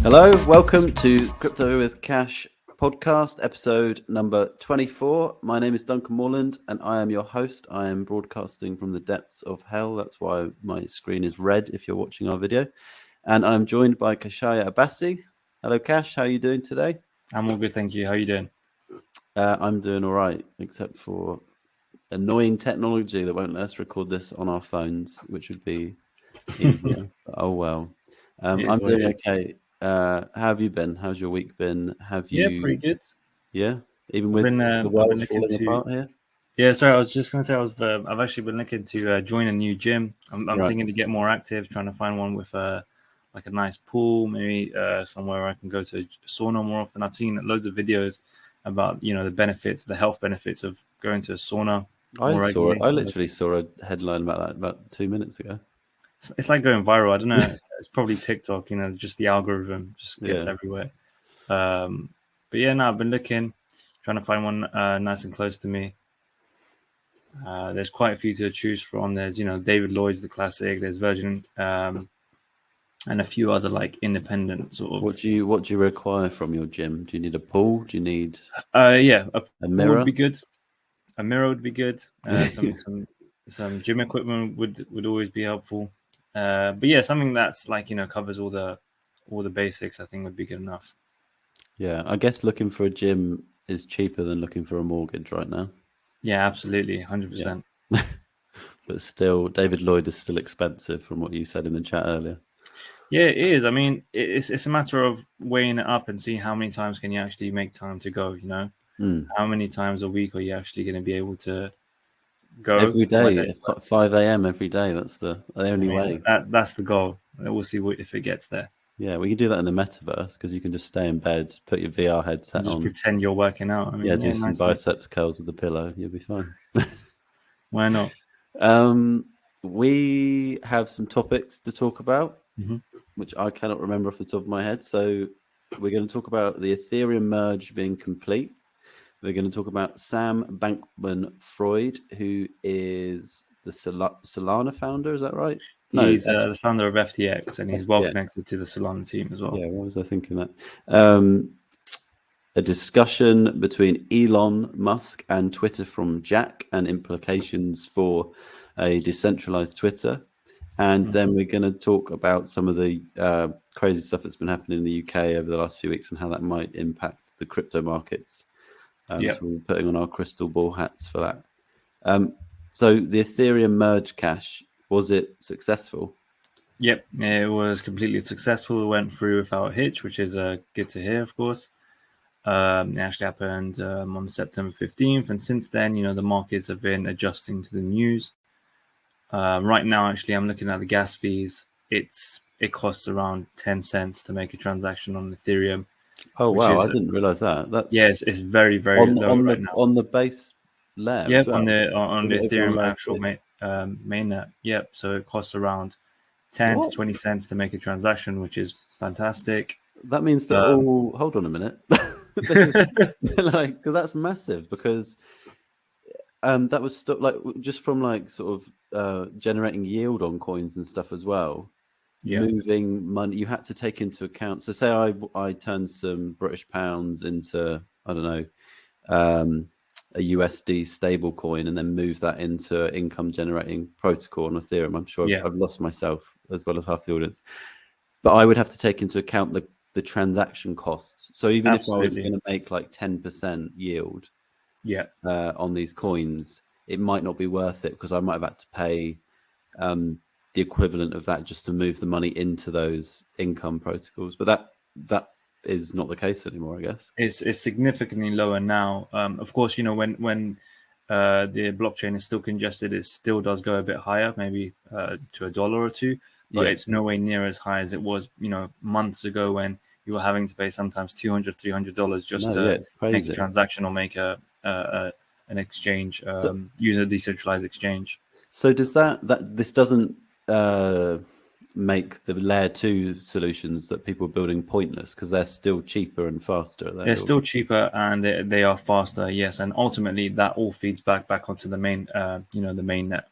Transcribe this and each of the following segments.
Hello, welcome to Crypto with Cash podcast, episode number 24. My name is Duncan Morland and I am your host. I am broadcasting from the depths of hell. That's why my screen is red if you're watching our video. And I'm joined by Kashaya Abassi. Hello, Cash. How are you doing today? I'm all good, thank you. How are you doing? I'm doing all right, except for annoying technology that won't let us record this on our phones, which would be easier. Oh, well. I'm doing okay. How have you been? How's your week been? Yeah, pretty good. Yeah, even with the world falling apart here. Yeah, sorry, I was just going to say I've actually been looking to join a new gym. I'm Right. thinking to get more active, trying to find one with like a nice pool, maybe somewhere I can go to a sauna more often. I've seen loads of videos about the benefits, the health benefits of going to a sauna. I literally saw a headline about that about 2 minutes ago. It's like going viral. I don't know. It's probably TikTok. Just the algorithm just gets everywhere. But yeah, no, I've been looking, trying to find one nice and close to me. There's quite a few to choose from. There's David Lloyd's, the classic. There's Virgin, and a few other like independent sort of. What do you require from your gym? Do you need a pool? Do you need a mirror? Would be good. A mirror would be good. Some gym equipment would always be helpful. But yeah, something that's like covers all the basics, I think would be good enough. Yeah, I guess looking for a gym is cheaper than looking for a mortgage right now. Yeah, absolutely, 100%. Yeah. But still, David Lloyd is still expensive from what you said in the chat earlier. Yeah, it is. I mean, it's a matter of weighing it up and seeing how many times can you actually make time to go. How many times a week are you actually going to be able to go every day? It's 5 a.m. every day. That's the only way. That's the goal. We'll see if it gets there. Yeah, we can do that in the metaverse because you can just stay in bed, put your VR headset on, pretend you're working out. I mean, do some biceps curls with the pillow. You'll be fine. Why not? We have some topics to talk about, which I cannot remember off the top of my head. So we're going to talk about the Ethereum merge being complete. We're going to talk about Sam Bankman-Fried, who is the Solana founder. Is that right? No, he's the founder of FTX, and he's well connected to the Solana team as well. Yeah, what was I thinking that? A discussion between Elon Musk and Twitter from Jack and implications for a decentralized Twitter. And then we're going to talk about some of the crazy stuff that's been happening in the UK over the last few weeks and how that might impact the crypto markets. So we're putting on our crystal ball hats for that. So the Ethereum merge, Cash, was it successful? Yep, it was completely successful. It went through without a hitch, which is good to hear, of course. It actually happened on September 15th, and since then, the markets have been adjusting to the news. Right now, actually, I'm looking at the gas fees. It costs around 10 cents to make a transaction on Ethereum. Oh wow! I didn't realize that. It's very, very low right now on the base layer. Yeah, on the Ethereum actual mainnet. Yep. So it costs around 10 to 20 cents to make a transaction, which is fantastic. That means that hold on a minute. That's massive because that was just from sort of generating yield on coins and stuff as well. Yeah. Moving money, you had to take into account. So say I turned some British pounds into, I don't know, a USD stable coin and then move that into income generating protocol on Ethereum. I'm sure I've lost myself as well as half the audience. But I would have to take into account the transaction costs. So even if I was going to make like 10% yield on these coins, it might not be worth it because I might have had to pay the equivalent of that just to move the money into those income protocols. But that is not the case anymore, I guess. It's significantly lower now. Of course, when the blockchain is still congested, it still does go a bit higher, maybe to $1 or $2, but it's nowhere near as high as it was, months ago when you were having to pay sometimes $200, $300 just to make a transaction or make an exchange, use a decentralized exchange. So does this doesn't make the layer 2 solutions that people are building pointless because they're still cheaper and faster? They're still cheaper and they are faster, yes. And ultimately that all feeds back onto the main, the main net.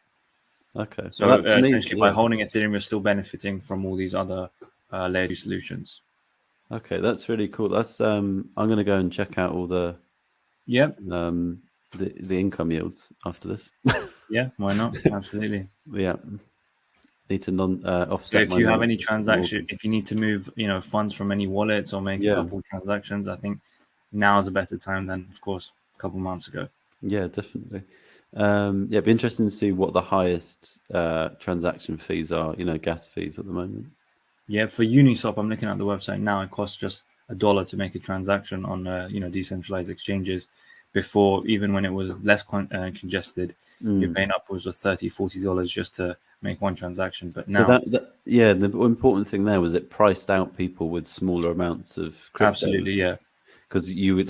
Okay. So essentially by holding Ethereum, you're still benefiting from all these other layer 2 solutions. Okay, that's really cool. That's I'm going to go and check out all the the income yields after this. Yeah, why not? Absolutely. Yeah, need to offset. So if my you have any notes. transaction, if you need to move, funds from any wallets or make a couple transactions, I think now is a better time than, of course, a couple months ago. Yeah, definitely. It'd be interesting to see what the highest transaction fees are. Gas fees at the moment. Yeah, for Uniswap, I'm looking at the website now. It costs just $1 to make a transaction on decentralized exchanges. Before, even when it was less congested, you're paying upwards of $30-$40 just to make one transaction. But now, so the important thing there was it priced out people with smaller amounts of crypto. Absolutely, yeah. Because you would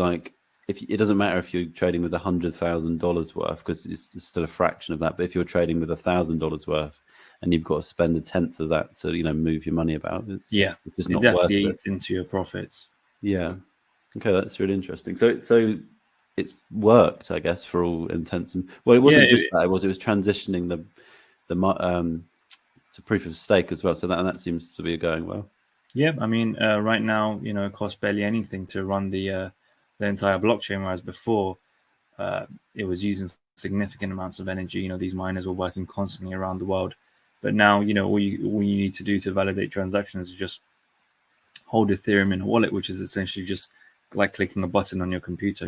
it doesn't matter if you're trading with $100,000 worth, because it's still a fraction of that. But if you're trading with $1,000 worth, and you've got to spend a tenth of that to move your money about, it's not definitely worth it. Eats into your profits. Yeah. Okay, that's really interesting. So it's worked, I guess, for all intents and it wasn't just that. It was transitioning the to proof of stake as well. So that seems to be going well. Yeah, I mean, right now, it costs barely anything to run the entire blockchain, whereas before, it was using significant amounts of energy. These miners were working constantly around the world. But now, all you need to do to validate transactions is just hold Ethereum in a wallet, which is essentially just like clicking a button on your computer,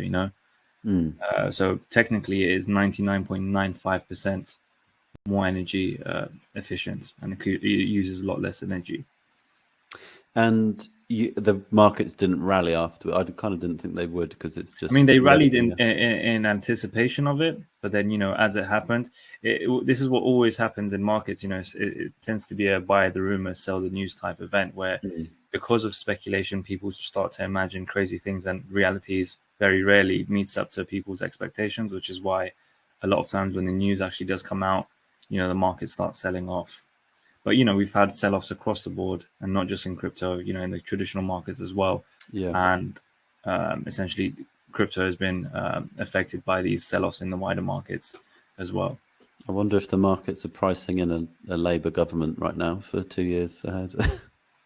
So technically, it is 99.95% more energy efficient, and it uses a lot less energy. And the markets didn't rally after. I kind of didn't think they would, because it's just. I mean, they rallied in anticipation of it, but then as it happened, this is what always happens in markets. It tends to be a buy the rumor, sell the news type event, where because of speculation, people start to imagine crazy things, and realities very rarely meets up to people's expectations, which is why a lot of times when the news actually does come out, the market starts selling off. But we've had sell-offs across the board, and not just in crypto, in the traditional markets as well. Yeah. And essentially, crypto has been affected by these sell-offs in the wider markets as well. I wonder if the markets are pricing in a Labour government right now for 2 years ahead.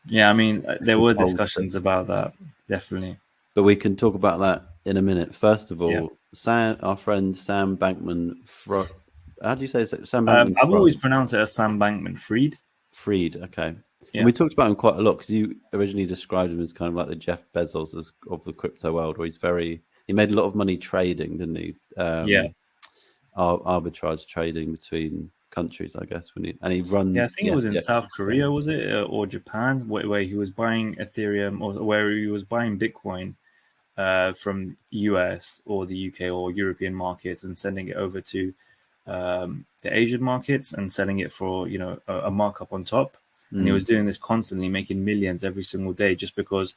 Yeah, I mean, there were discussions about that, definitely. But we can talk about that in a minute. First of all, our friend Sam Bankman, how do you say it? Sam Bankman? I've always pronounced it as Sam Bankman-Fried. Fried, okay. Yeah. And we talked about him quite a lot, because you originally described him as kind of like the Jeff Bezos of the crypto world, where he made a lot of money trading, didn't he? Arbitrage trading between countries, I guess. And he runs. Yeah, I think it was in South Korea, was it, or Japan, where he was buying Ethereum, or where he was buying Bitcoin from US or the UK or European markets, and sending it over to the Asian markets and selling it for a markup on top. And he was doing this constantly, making millions every single day, just because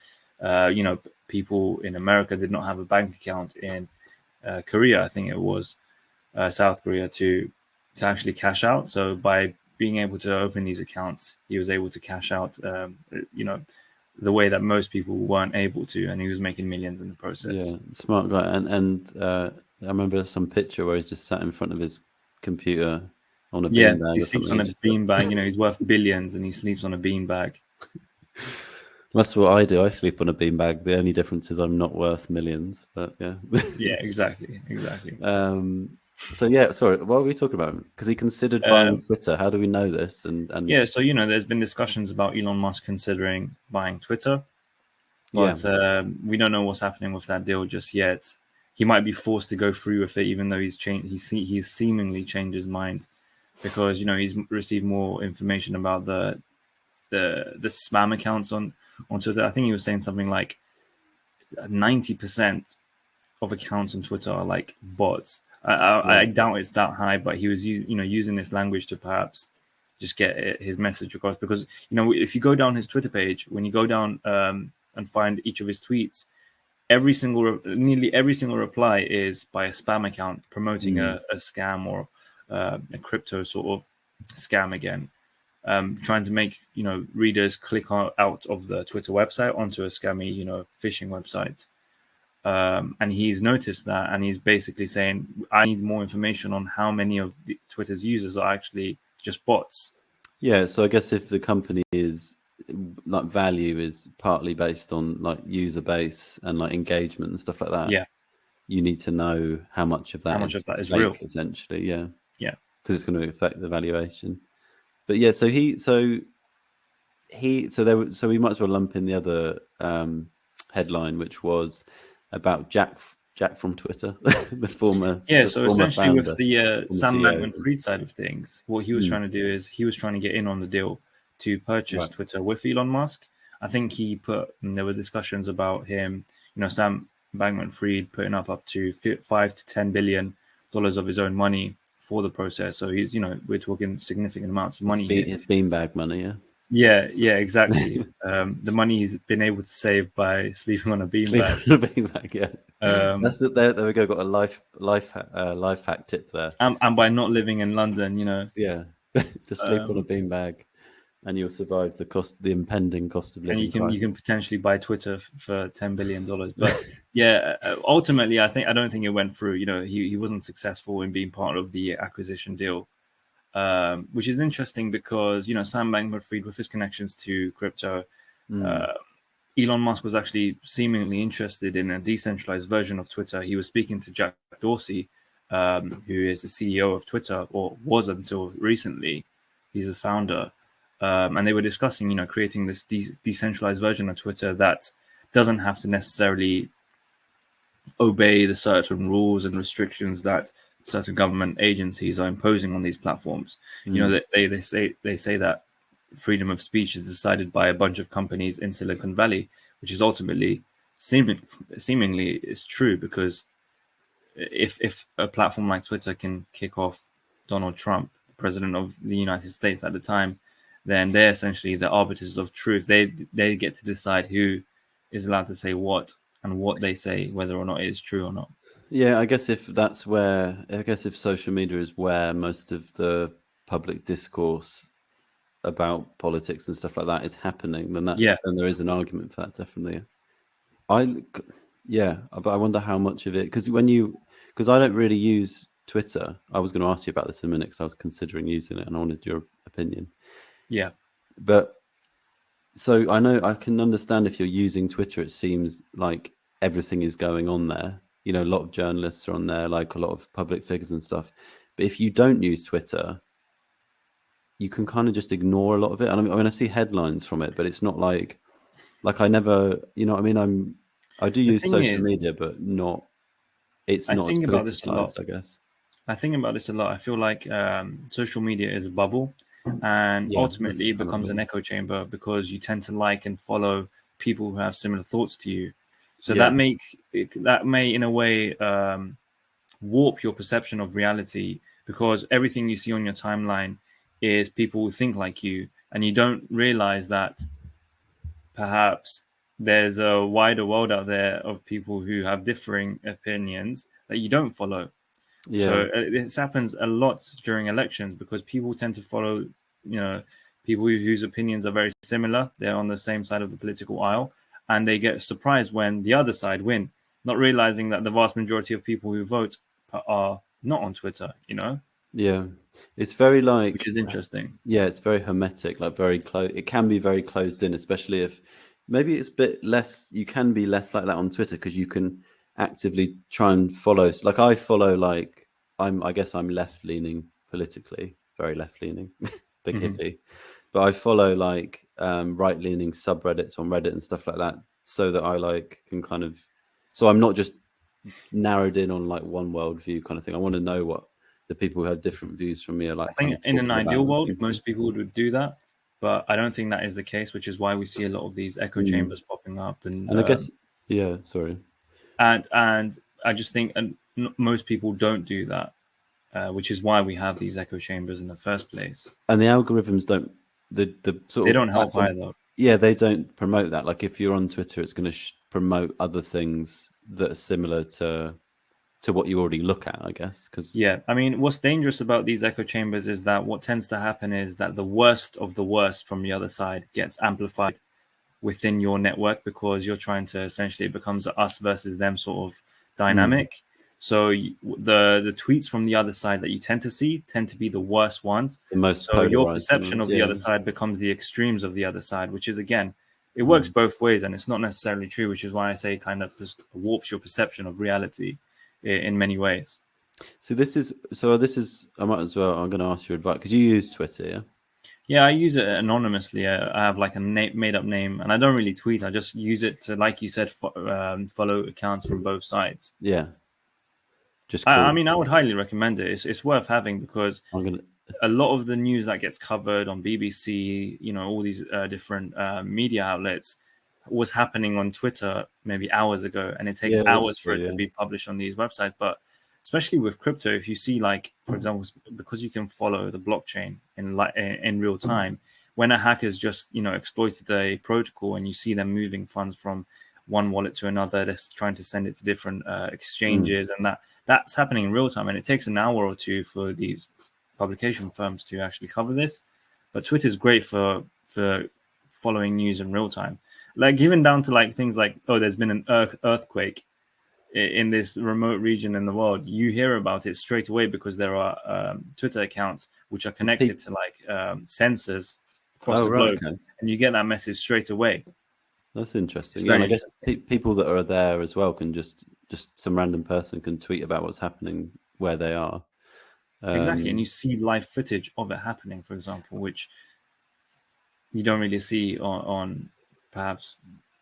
people in America did not have a bank account in Korea, I think it was South Korea, to actually cash out. So by being able to open these accounts, he was able to cash out the way that most people weren't able to, and he was making millions in the process. Yeah, smart guy. And I remember some picture where he's just sat in front of his computer on a beanbag. He sleeps on a beanbag. He's worth billions, and he sleeps on a beanbag. That's what I do. I sleep on a beanbag. The only difference is I'm not worth millions. But yeah. Yeah, exactly. So yeah, sorry. What are we talking about? Because he considered buying Twitter. How do we know this? And yeah, so there's been discussions about Elon Musk considering buying Twitter, but we don't know what's happening with that deal just yet. He might be forced to go through with it, even though he's seemingly changed his mind, because he's received more information about the spam accounts on Twitter. I think he was saying something like 90% of accounts on Twitter are like bots. I doubt it's that high, but he was using this language to perhaps just get his message across, because if you go down his Twitter page, when you go down and find each of his tweets, nearly every single reply is by a spam account promoting a scam or a crypto sort of scam again, trying to make readers click out of the Twitter website onto a scammy phishing website. And he's noticed that, and he's basically saying, I need more information on how many of Twitter's users are actually just bots. Yeah, so I guess if the company is like value is partly based on like user base and like engagement and stuff like that. Yeah. You need to know how much of that is is fake, real, essentially. Yeah. Yeah. Because it's going to affect the valuation. But yeah, so we might as well lump in the other headline, which was about Jack from Twitter, the former so essentially founder, with the Sam CEO. Bankman-Fried side of things, what he was trying to do is he was trying to get in on the deal to purchase Twitter with Elon Musk. I think there were discussions about him, Sam Bankman-Fried putting up to $5 to $10 billion of his own money for the process. So he's, we're talking significant amounts of money here. His beanbag money, yeah. Yeah, exactly. The money he's been able to save by sleeping on a beanbag. Yeah. There we go. Got a life hack tip there. And by not living in London, Yeah, just sleep on a beanbag, and you'll survive the impending cost of living. And you can potentially buy Twitter for $10 billion. But yeah, ultimately, I don't think it went through. He wasn't successful in being part of the acquisition deal. Which is interesting because, Sam Bankman-Fried, with his connections to crypto, Elon Musk was actually seemingly interested in a decentralized version of Twitter. He was speaking to Jack Dorsey, who is the CEO of Twitter, or was until recently. He's the founder. And they were discussing, creating this decentralized version of Twitter that doesn't have to necessarily obey the certain rules and restrictions that certain government agencies are imposing on these platforms. They say that freedom of speech is decided by a bunch of companies in Silicon Valley, which is ultimately seemingly is true, because if a platform like Twitter can kick off Donald Trump, president of the United States at the time, then they're essentially the arbiters of truth. They get to decide who is allowed to say what, and what they say, whether or not it is true or not. Yeah, I guess if social media is where most of the public discourse about politics and stuff like that is happening, then there is an argument for that, definitely. But I wonder how much of it, because I don't really use Twitter. I was going to ask you about this in a minute because I was considering using it and I wanted your opinion. Yeah. But so I can understand if you're using Twitter, it seems like everything is going on there. A lot of journalists are on there, like a lot of public figures and stuff. But if you don't use Twitter, you can kind of just ignore a lot of it. And I see headlines from it, but it's not like I never, I do use social media, but not. It's not as politicized, I guess. I think about this a lot. I feel like social media is a bubble, and ultimately it becomes an echo chamber, because you tend to like and follow people who have similar thoughts to you. So that may in a way warp your perception of reality, because everything you see on your timeline is people who think like you, and you don't realize that perhaps there's a wider world out there of people who have differing opinions that you don't follow. Yeah. So this happens a lot during elections, because people tend to follow, people whose opinions are very similar. They're on the same side of the political aisle, and they get surprised when the other side win, not realizing that the vast majority of people who vote are not on Twitter, Yeah, it's very which is interesting. Yeah, it's very hermetic, like very close. It can be very closed in, especially if maybe it's a bit less. You can be less like that on Twitter, because you can actively try and follow. Like I follow, I guess I'm left leaning politically, very left leaning, big hippie. But I follow right leaning subreddits on Reddit and stuff like that, so that I can kind of. So I'm not just narrowed in on one worldview kind of thing. I want to know what the people who have different views from me are like. I think in an ideal world, most people would do that, but I don't think that is the case, which is why we see a lot of these echo chambers popping up. And I guess, sorry. And I just think most people don't do that, which is why we have these echo chambers in the first place. And the algorithms don't, they don't help either. Yeah, they don't promote that. Like if you're on Twitter, it's going to promote other things that are similar to what you already look at, I guess. I mean, what's dangerous about these echo chambers is that what tends to happen is that the worst of the worst from the other side gets amplified within your network, because you're trying to essentially, it becomes a us versus them sort of dynamic. So the tweets from the other side that you tend to be the worst ones. The most so your polarized perception ones, of the other side becomes the extremes of the other side, which is, again, it works both ways, and it's not necessarily true, which is why I say kind of just warps your perception of reality in many ways. So this is I might as well, I'm going to ask your advice, because you use Twitter, yeah? Yeah, I use it anonymously. I have like a made up name, and I don't really tweet. I just use it to, like you said, follow accounts from both sides. Yeah. Just I cool. mean, I would highly recommend it. It's worth having, because I'm gonna a lot of the news that gets covered on BBC, all these different media outlets, was happening on Twitter maybe hours ago, and it takes hours for it to be published on these websites. But especially with crypto, if you see, like, for example, because you can follow the blockchain in real time, when a hacker's just exploited a protocol, and you see them moving funds from one wallet to another, they're trying to send it to different exchanges, and that's happening in real time, and it takes an hour or two for these publication firms to actually cover this. But Twitter is great for following news in real time, like even down to like things like, oh, there's been an earthquake in this remote region in the world. You hear about it straight away because there are Twitter accounts which are connected to like sensors across the globe, and you get that message straight away. That's interesting. Yeah, and I guess people that are there as well can just some random person can tweet about what's happening where they are. Exactly, and you see live footage of it happening, for example, which you don't really see on perhaps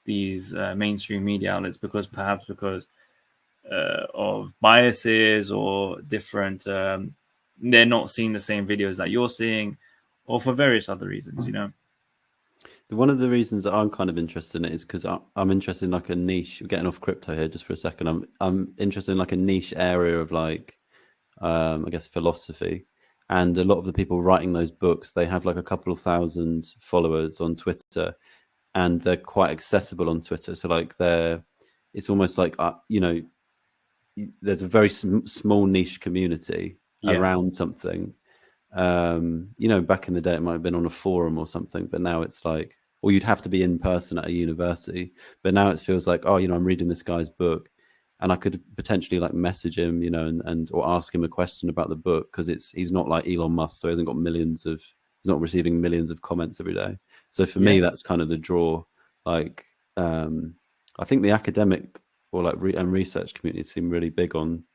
these mainstream media outlets, because of biases or different, they're not seeing the same videos that you're seeing, or for various other reasons, One of the reasons that I'm kind of interested in it is because I'm interested in like a niche. We're getting off crypto here just for a second. I'm interested in like a niche area of like, I guess, philosophy. And a lot of the people writing those books, they have like a couple of thousand followers on Twitter, and they're quite accessible on Twitter. So like it's almost like, there's a very small niche community around something. Back in the day, it might have been on a forum or something, but now it's like, or you'd have to be in person at a university. But now it feels like, I'm reading this guy's book, and I could potentially like message him, and or ask him a question about the book, because he's not like Elon Musk, so he hasn't got he's not receiving millions of comments every day. So for me, that's kind of the draw. Like, I think the academic or like and research community seem really big on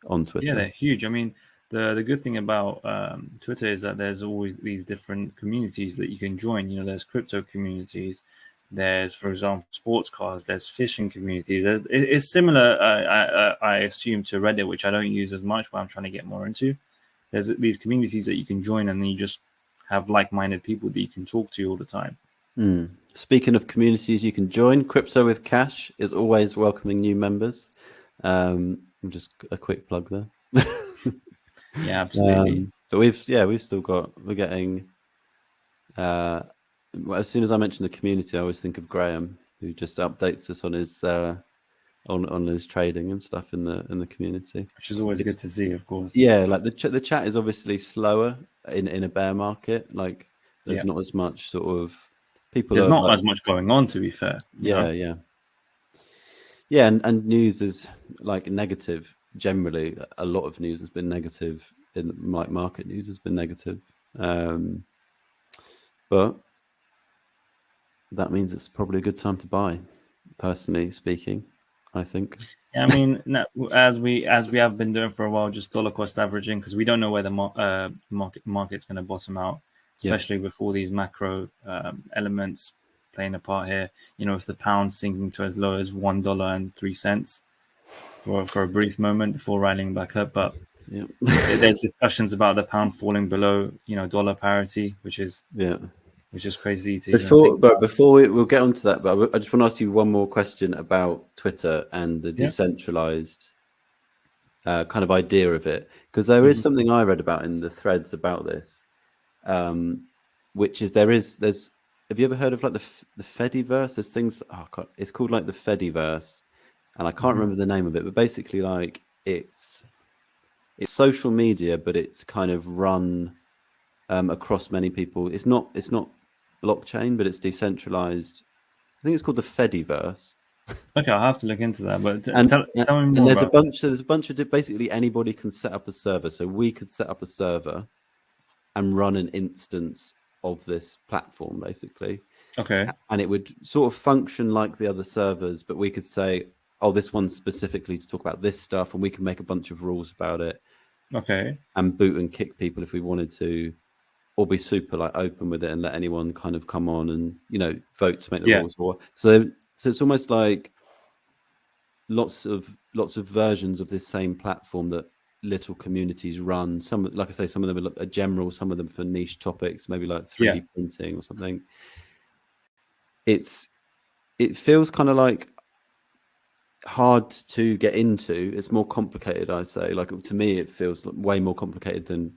Twitter. Yeah, they're huge. I mean, the good thing about Twitter is that there's always these different communities that you can join. There's crypto communities. There's, for example, sports cars. There's fishing communities. It's similar, I assume, to Reddit, which I don't use as much, but I'm trying to get more into. There's these communities that you can join, and then you just have like-minded people that you can talk to all the time. Speaking of communities you can join, Crypto with Kash is always welcoming new members. Just a quick plug there. Yeah, absolutely. But we're getting as soon as I mention the community, I always think of Graham, who just updates us on his on his trading and stuff in the community, which is always good to see, of course. Yeah, like the chat is obviously slower in a bear market. Like there's not as much sort of people. There's not as much going on, to be fair. Yeah, and news is like negative. Generally, a lot of news has been negative. In like market news has been negative, but that means it's probably a good time to buy. Personally speaking, I think. Yeah, I mean, as we have been doing for a while, just dollar cost averaging, because we don't know where the market's going to bottom out, especially with all these macro elements playing a part here. If the pound's sinking to as low as $1.03 for a brief moment before rallying back up, but there's discussions about the pound falling below dollar parity, which is crazy to before we'll get onto that, but I just want to ask you one more question about Twitter and the decentralized kind of idea of it, because there is something I read about in the threads about this, which is there's have you ever heard of like the Fediverse? There's things it's called like the Fediverse, and I can't remember the name of it, but basically like it's social media, but it's kind of run across many people. It's not blockchain, but it's decentralized. I think it's called the Fediverse, Okay, I'll have to look into that. But And tell me more and there's about it. there's a bunch of basically anybody can set up a server. So we could set up a server and run an instance of this platform, basically. Okay. And it would sort of function like the other servers, but we could say, oh, this one's specifically to talk about this stuff, and we can make a bunch of rules about it. Okay. And boot and kick people if we wanted to, or be super like open with it and let anyone kind of come on and, you know, vote to make the rules. Or so it's almost like lots of versions of this same platform that little communities run. Some, like I say, some of them are general, some of them for niche topics, maybe like 3D printing or something. It feels kind of like hard to get into. It's more complicated, I say. Like, to me, it feels way more complicated than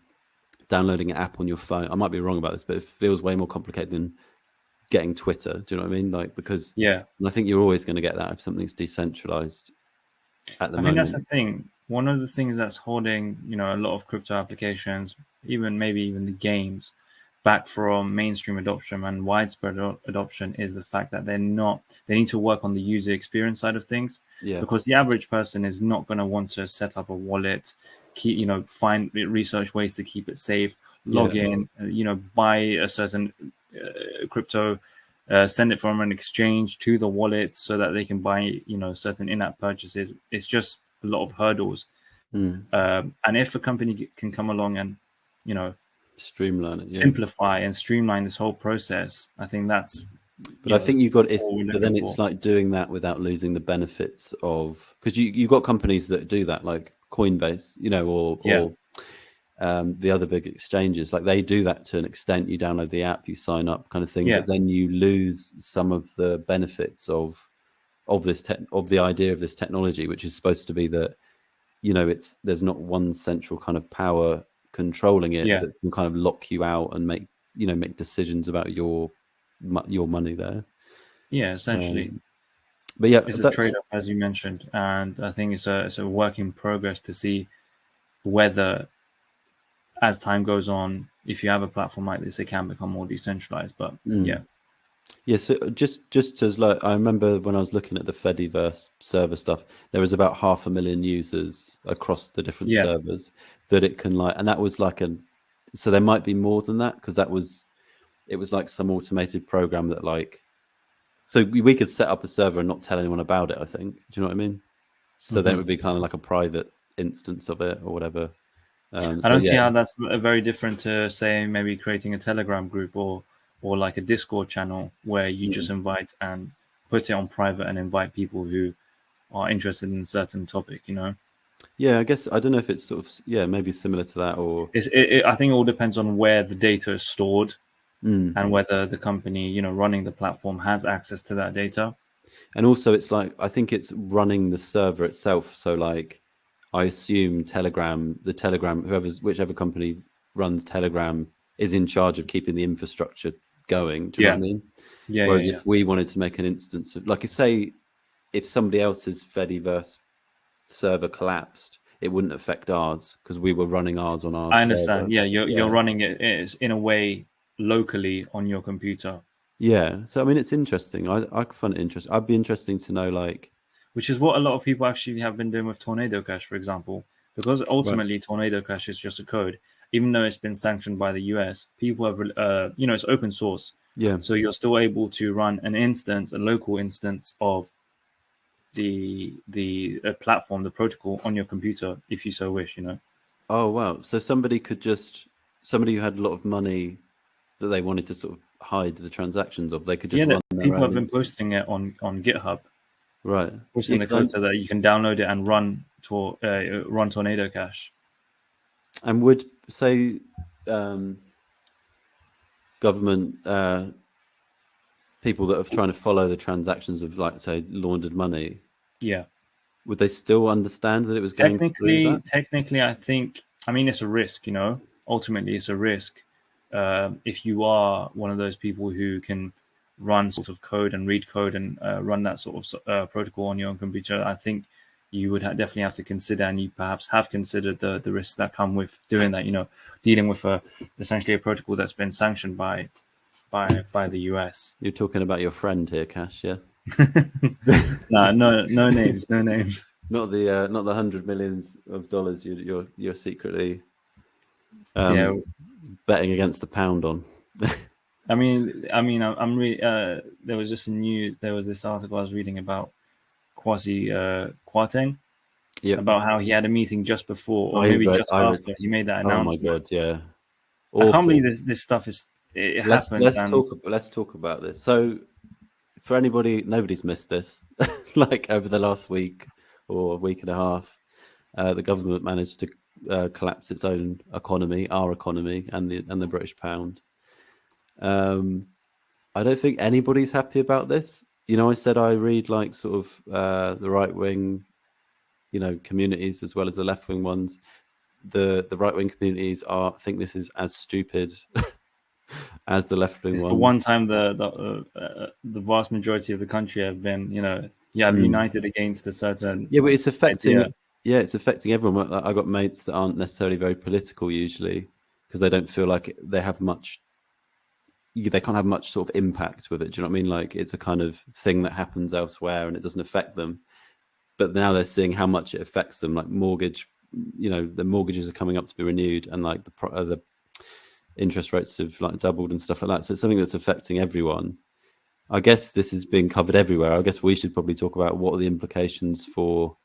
downloading an app on your phone. I might be wrong about this, but it feels way more complicated than getting Twitter. Do you know what I mean? Like, because I think you're always going to get that if something's decentralized at the moment. I think that's the thing. One of the things that's holding, you know, a lot of crypto applications, maybe even the games, back from mainstream adoption and widespread adoption is the fact that they need to work on the user experience side of things. Because the average person is not going to want to set up a wallet, research ways to keep it safe, log in, buy a certain crypto, send it from an exchange to the wallet so that they can buy, certain in-app purchases. It's just a lot of hurdles. And if a company can come along and, streamline it, simplify and streamline this whole process, I think that's. But I think but then it's like doing that without losing the benefits of, because you've got companies that do that, like Coinbase, or the other big exchanges, like they do that to an extent. You download the app, you sign up, kind of thing, but then you lose some of the benefits of the idea of this technology, which is supposed to be that, there's not one central kind of power controlling it that can kind of lock you out and make decisions about your money there. Essentially. But it's a trade-off, as you mentioned, and I think it's a work in progress to see whether, as time goes on, if you have a platform like this, it can become more decentralized. But so just as like, I remember when I was looking at the Fediverse server stuff, there was about 500,000 users across the different servers that it can and that was like so there might be more than that, because it was like some automated program that so we could set up a server and not tell anyone about it, I think. Do you know what I mean? So then it would be kind of like a private instance of it or whatever. I don't see how that's very different to, say, maybe creating a Telegram group or like a Discord channel where you just invite and put it on private and invite people who are interested in a certain topic, Yeah, I guess, I don't know if it's sort of, maybe similar to that, or... I think it all depends on where the data is stored and whether the company, running the platform has access to that data. And also it's like, I think it's running the server itself. So like, I assume whichever company runs Telegram is in charge of keeping the infrastructure going. Do you know what I mean? Whereas if we wanted to make an instance of, like, if somebody else's Fediverse server collapsed, it wouldn't affect ours because we were running ours on our I understand. server. You're running it in a way locally on your computer. Yeah. So, I mean, it's interesting. I find it interesting. I'd be interesting to know, which is what a lot of people actually have been doing with Tornado Cash, for example, because ultimately Tornado Cash is just a code. Even though it's been sanctioned by the US, people have, it's open source. Yeah. So you're still able to run a local instance of the platform, the protocol on your computer, if you so wish, Oh, wow. So somebody who had a lot of money that they wanted to sort of hide the transactions of, they could just run their people own have been posting it on GitHub. Right. Posting the code so that you can download it and run Tornado Cash. And would, say, government people that are trying to follow the transactions of, like, say, laundered money, would they still understand that it was going through that? Technically, I think, it's a risk, ultimately it's a risk. If you are one of those people who can run sort of code and read code and run that sort of protocol on your own computer, I think you would definitely have to consider, and you perhaps have considered the risks that come with doing that, dealing with essentially a protocol that's been sanctioned by the US. You're talking about your friend here, Kash, yeah? No names, no names. Not the $100 million you're secretly Yeah, betting against the pound on. I'm really. There was just a news. There was this article I was reading about Kwasi Kwarteng, about how he had a meeting just before, or maybe just after he made that announcement. Oh my god, yeah, awful. I can't believe this stuff happened. Let's talk about this. So, for anybody, nobody's missed this. Like over the last week or week and a half, the government managed to collapse its own economy, our economy, and the British pound. I don't think anybody's happy about this. I said I read like sort of the right wing, communities as well as the left wing ones. The right wing communities think this is as stupid as the left wing ones. It's the one time the vast majority of the country have been, united against a certain. Yeah, but it's affecting. Idea. Yeah, it's affecting everyone. I got mates that aren't necessarily very political usually because they don't feel like they have much. They can't have much sort of impact with it. Do you know what I mean? Like it's a kind of thing that happens elsewhere and it doesn't affect them. But now they're seeing how much it affects them. Like mortgage, the mortgages are coming up to be renewed, and like the interest rates have like doubled and stuff like that. So it's something that's affecting everyone. I guess this is being covered everywhere. I guess we should probably talk about what are the implications for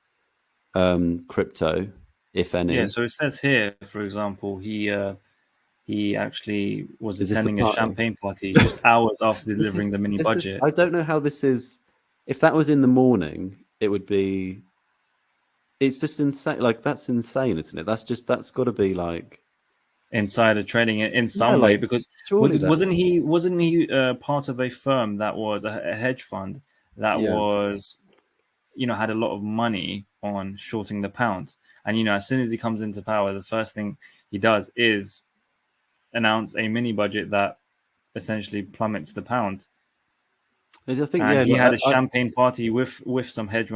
crypto, if any. Yeah. So it says here, for example, he actually was attending a champagne party just hours after delivering the mini budget. I don't know how this is. If that was in the morning, it would be. It's just insane. Like that's insane, isn't it? That's got to be like insider trading in some way, because wasn't he part of a firm that was a hedge fund that was, had a lot of money on shorting the pound, and as soon as he comes into power, the first thing he does is announce a mini budget that essentially plummets the pound. I think he had a champagne party with some hedge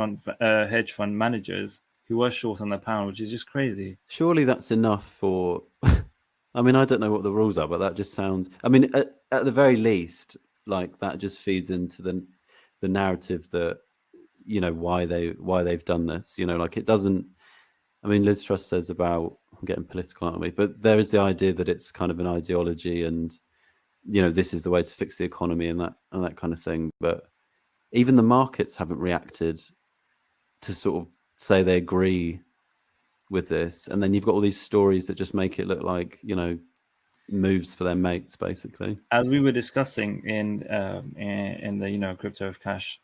fund managers who were short on the pound, which is just crazy. Surely that's enough for. I mean, I don't know what the rules are, but that just sounds. I mean, at the very least, like that just feeds into the narrative that why they've done this. Like it doesn't. I mean, Liz Truss says about I'm getting political, aren't we? But there is the idea that it's kind of an ideology, and this is the way to fix the economy and that kind of thing. But even the markets haven't reacted to sort of say they agree with this, and then you've got all these stories that just make it look like moves for their mates, basically. As we were discussing in the Crypto of Cash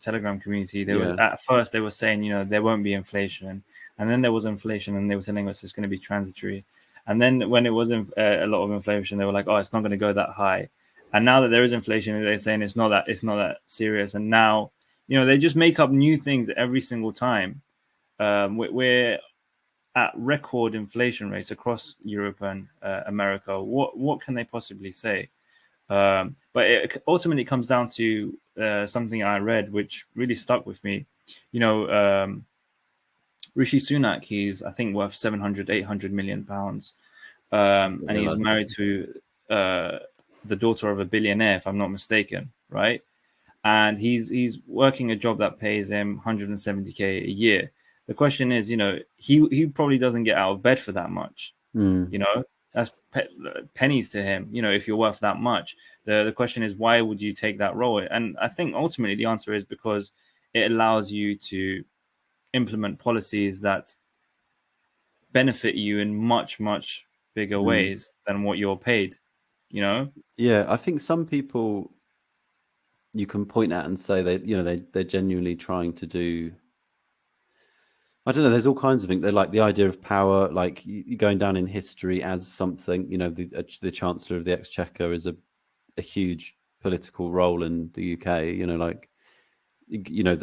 Telegram community, at first they were saying there won't be inflation, and then there was inflation, and they were telling us it's going to be transitory, and then when it wasn't a lot of inflation, they were like, oh, it's not going to go that high, and now that there is inflation, they're saying it's not that serious, and now they just make up new things every single time. We're at record inflation rates across Europe and America. What can they possibly say? But it ultimately comes down to something I read, which really stuck with me. Rishi Sunak, he's I think worth 700-800 million pounds, and he's married to the daughter of a billionaire, if I'm not mistaken, right? And he's working a job that pays him 170k a year. The question is, he probably doesn't get out of bed for that much. That's pennies to him. If you're worth that much, the question is, why would you take that role? And I think ultimately the answer is because it allows you to implement policies that benefit you in much, much bigger ways than what you're paid. Yeah, I think some people you can point at and say they're genuinely trying to do. I don't know. There's all kinds of things. They're like the idea of power, like going down in history as something. The Chancellor of the Exchequer is a huge political role in the UK.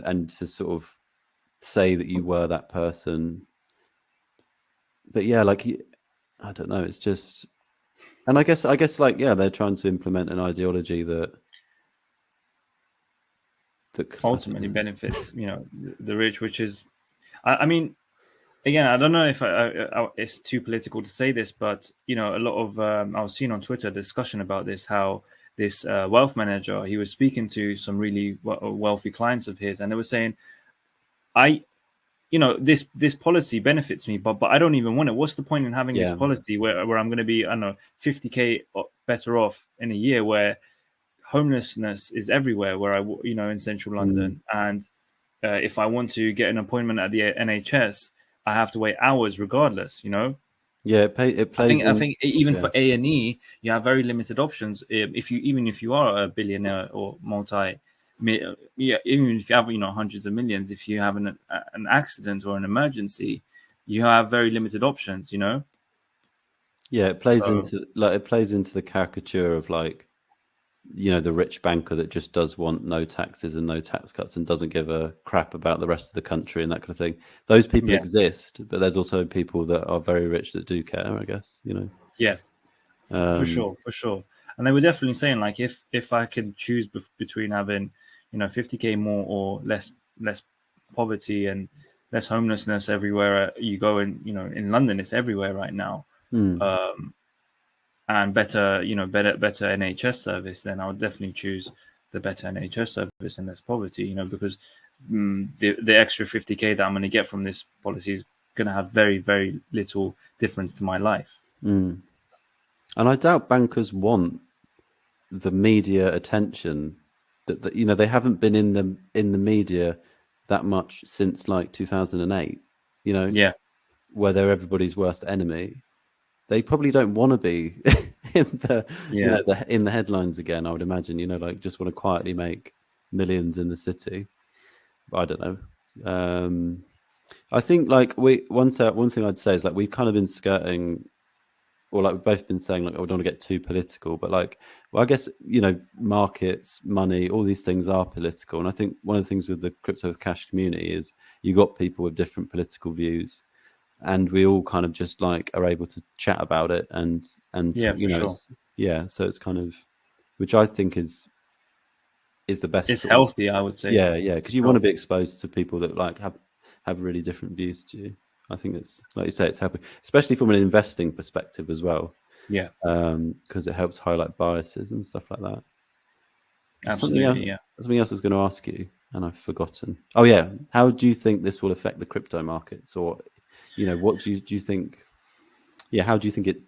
And to sort of say that you were that person. But yeah, like I don't know. It's just, and I guess like they're trying to implement an ideology that ultimately benefits the rich, which is. I mean, again, I don't know if it's too political to say this, but a lot of I was seeing on Twitter a discussion about this, how this wealth manager. He was speaking to some really wealthy clients of his, and they were saying, this policy benefits me, but I don't even want it. What's the point in having this policy where I'm going to be, I don't know, 50K better off in a year, where homelessness is everywhere, where in central London, and if I want to get an appointment at the NHS, I have to wait hours regardless, Yeah, it plays. I think even for A&E, you have very limited options. Even if you are a billionaire or even if you have hundreds of millions, if you have an accident or an emergency, you have very limited options. Yeah, it plays into the caricature of the rich banker that just does want no taxes and no tax cuts and doesn't give a crap about the rest of the country and that kind of thing. Those people exist, but there's also people that are very rich that do care, I guess, Yeah, for sure. And they were definitely saying, like, if I could choose between having 50K more or less poverty and less homelessness everywhere you go, in London, it's everywhere right now. And better NHS service, then I would definitely choose the better NHS service and less poverty, because the extra 50K that I'm going to get from this policy is going to have very, very little difference to my life. And I doubt bankers want the media attention that they haven't been in the media that much since 2008, where they're everybody's worst enemy. They probably don't want to be in the headlines again. I would imagine, just want to quietly make millions in the city. But I don't know. I think one thing I'd say is we've kind of been skirting, or we've both been saying I don't want to get too political, but I guess markets, money, all these things are political. And I think one of the things with the Crypto with Cash community is you got people with different political views. And we all kind of just are able to chat about it and so it's kind of, which I think is the best. It's healthy, I would say. Yeah, because you want to be exposed to people that have really different views to you. I think it's, like you say, it's helping, especially from an investing perspective as well. Yeah, because it helps highlight biases and stuff like that. Absolutely. Something else I was going to ask you, and I've forgotten. Oh yeah, how do you think this will affect the crypto markets, or what do you think? Yeah, how do you think it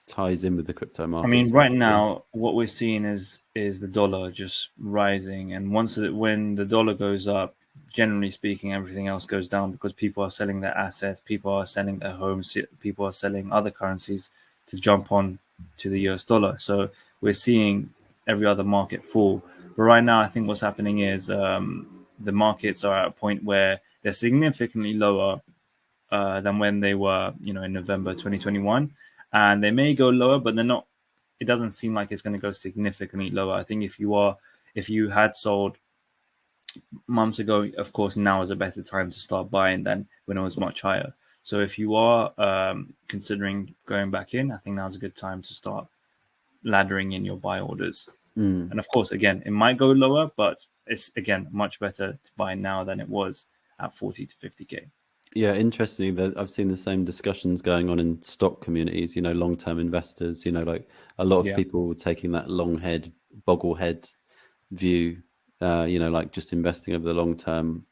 ties in with the crypto market? I mean, right now, what we're seeing is the dollar just rising, and when the dollar goes up, generally speaking, everything else goes down, because people are selling their assets, people are selling their homes, people are selling other currencies to jump on to the US dollar. So we're seeing every other market fall. But right now, I think what's happening is the markets are at a point where they're significantly lower than when they were, in November 2021, and they may go lower, but they're not. It doesn't seem like it's going to go significantly lower. I think if you had sold months ago, of course, now is a better time to start buying than when it was much higher. So if you are considering going back in, I think now's a good time to start laddering in your buy orders. And of course, again, it might go lower, but it's, again, much better to buy now than it was at 40 to 50K. Yeah, interestingly, that I've seen the same discussions going on in stock communities, long-term investors, a lot of people taking that boggle head view, just investing over the long term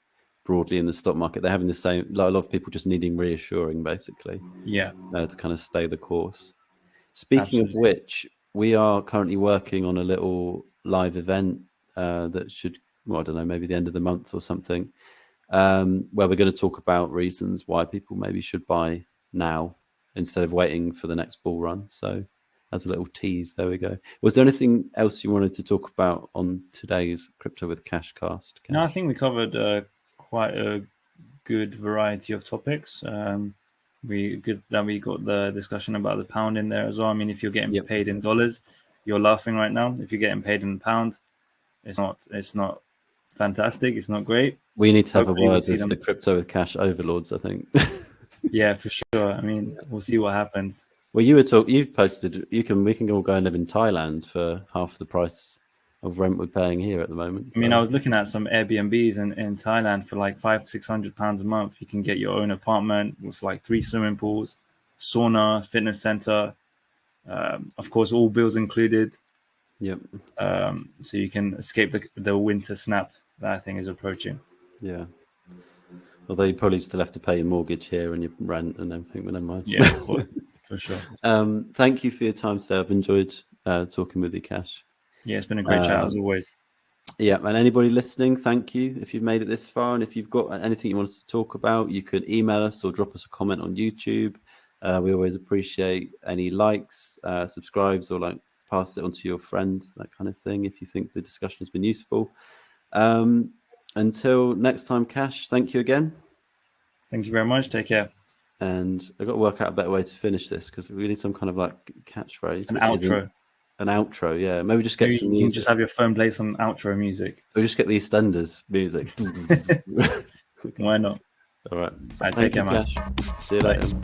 broadly in the stock market. They're having the same, a lot of people just needing reassuring, basically. Yeah. To kind of stay the course. Speaking of which, we are currently working on a little live event that should, I don't know, maybe the end of the month or something. Where we're going to talk about reasons why people maybe should buy now instead of waiting for the next bull run. So as a little tease, there we go. Was there anything else you wanted to talk about on today's Crypto with Cash cast? No, I think we covered quite a good variety of topics. We got the discussion about the pound in there as well. I mean, if you're getting paid in dollars, you're laughing right now. If you're getting paid in pounds, it's not fantastic. It's not great. We need to have a word with the Crypto with Cash overlords, I think. Yeah, for sure. I mean, we'll see what happens. Well, you posted, we can all go and live in Thailand for half the price of rent we're paying here at the moment. So. I mean, I was looking at some Airbnbs in Thailand for like £500-600 a month. You can get your own apartment with like 3 swimming pools, sauna, fitness center. Of course, all bills included. Yep. So you can escape the winter snap that I think is approaching. Yeah. Although you probably still have to pay your mortgage here and your rent and everything, but never mind. Yeah, for sure. Thank you for your time today. I've enjoyed talking with you, Kash. Yeah, it's been a great chat as always. Yeah, and anybody listening, thank you if you've made it this far. And if you've got anything you want us to talk about, you could email us or drop us a comment on YouTube. We always appreciate any likes, subscribes, or like pass it on to your friend, that kind of thing, if you think the discussion has been useful. Until next time, Kash, thank you again. Thank you very much. Take care. And I've got to work out a better way to finish this because we need some kind of like catchphrase. An outro. An outro, yeah. Maybe just get some music. You can just have your phone play some outro music. Or just get the EastEnders music. Why not? All right. Take care, man. See you later.